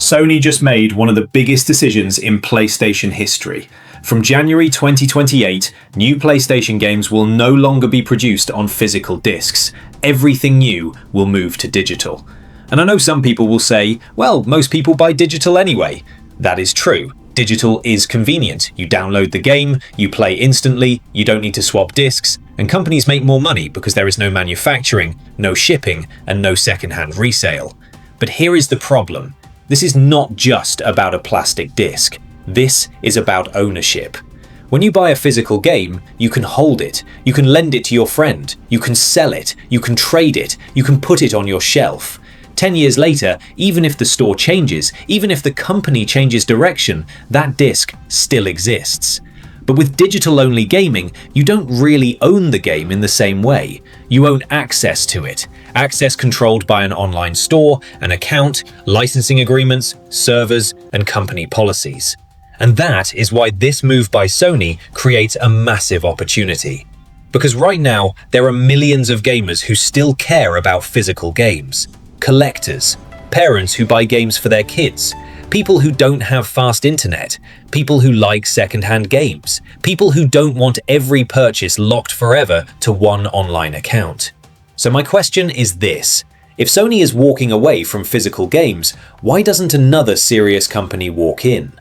Sony just made one of the biggest decisions in PlayStation history. From January 2028, new PlayStation games will no longer be produced on physical discs. Everything new will move to digital. And I know some people will say, well, most people buy digital anyway. That is true. Digital is convenient. You download the game, you play instantly, you don't need to swap discs, and companies make more money because there is no manufacturing, no shipping, and no second-hand resale. But here is the problem. This is not just about a plastic disc. This is about ownership. When you buy a physical game, you can hold it, you can lend it to your friend, you can sell it, you can trade it, you can put it on your shelf. 10 years later, even if the store changes, even if the company changes direction, that disc still exists. But with digital-only gaming, you don't really own the game in the same way. You own access to it. Access controlled by an online store, an account, licensing agreements, servers, and company policies. And that is why this move by Sony creates a massive opportunity. Because right now, there are millions of gamers who still care about physical games. Collectors, parents who buy games for their kids, people who don't have fast internet, people who like second-hand games, people who don't want every purchase locked forever to one online account. So my question is this: if Sony is walking away from physical games, why doesn't another serious company walk in?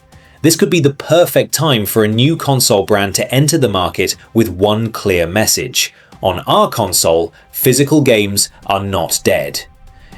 This could be the perfect time for a new console brand to enter the market with one clear message. On our console, physical games are not dead.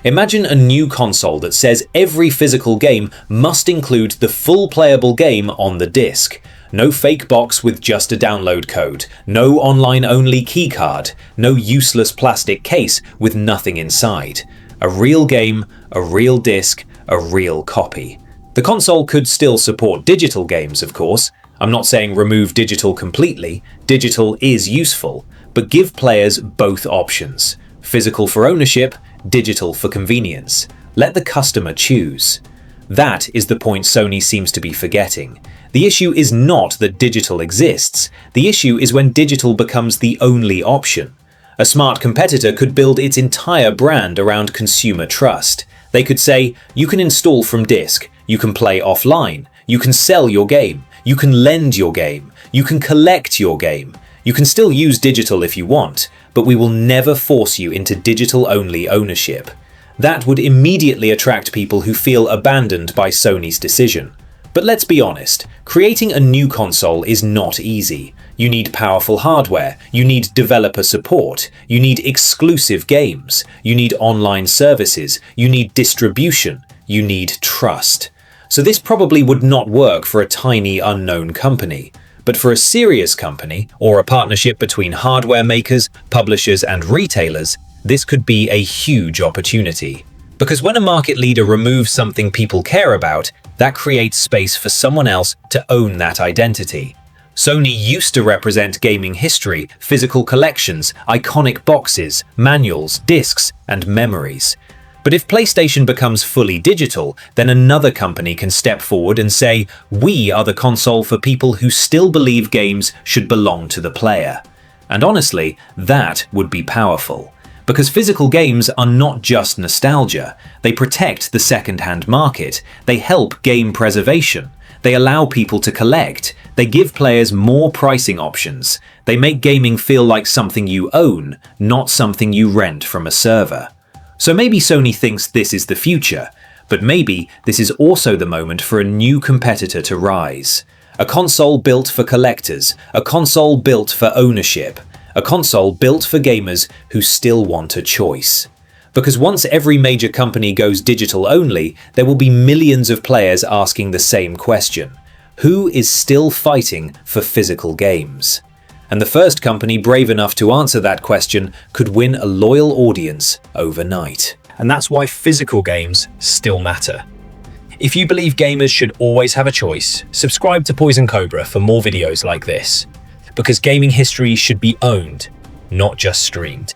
Imagine a new console that says every physical game must include the full playable game on the disc. No fake box with just a download code, no online-only keycard, no useless plastic case with nothing inside. A real game, a real disc, a real copy. The console could still support digital games, of course. I'm not saying remove digital completely. Digital is useful, but give players both options. Physical for ownership, digital for convenience. Let the customer choose. That is the point Sony seems to be forgetting. The issue is not that digital exists. The issue is when digital becomes the only option. A smart competitor could build its entire brand around consumer trust. They could say, you can install from disk, you can play offline, you can sell your game, you can lend your game, you can collect your game. You can still use digital if you want, but we will never force you into digital-only ownership. That would immediately attract people who feel abandoned by Sony's decision. But let's be honest, creating a new console is not easy. You need powerful hardware, you need developer support, you need exclusive games, you need online services, you need distribution, you need trust. So this probably would not work for a tiny unknown company. But for a serious company, or a partnership between hardware makers, publishers, and retailers, this could be a huge opportunity. Because when a market leader removes something people care about, that creates space for someone else to own that identity. Sony used to represent gaming history, physical collections, iconic boxes, manuals, discs, and memories. But if PlayStation becomes fully digital, then another company can step forward and say, we are the console for people who still believe games should belong to the player. And honestly, that would be powerful. Because physical games are not just nostalgia. They protect the second-hand market. They help game preservation. They allow people to collect. They give players more pricing options. They make gaming feel like something you own, not something you rent from a server. So maybe Sony thinks this is the future, but maybe this is also the moment for a new competitor to rise. A console built for collectors, a console built for ownership, a console built for gamers who still want a choice. Because once every major company goes digital only, there will be millions of players asking the same question. Who is still fighting for physical games? And the first company brave enough to answer that question could win a loyal audience overnight. And that's why physical games still matter. If you believe gamers should always have a choice, subscribe to Poison Cobra for more videos like this. Because gaming history should be owned, not just streamed.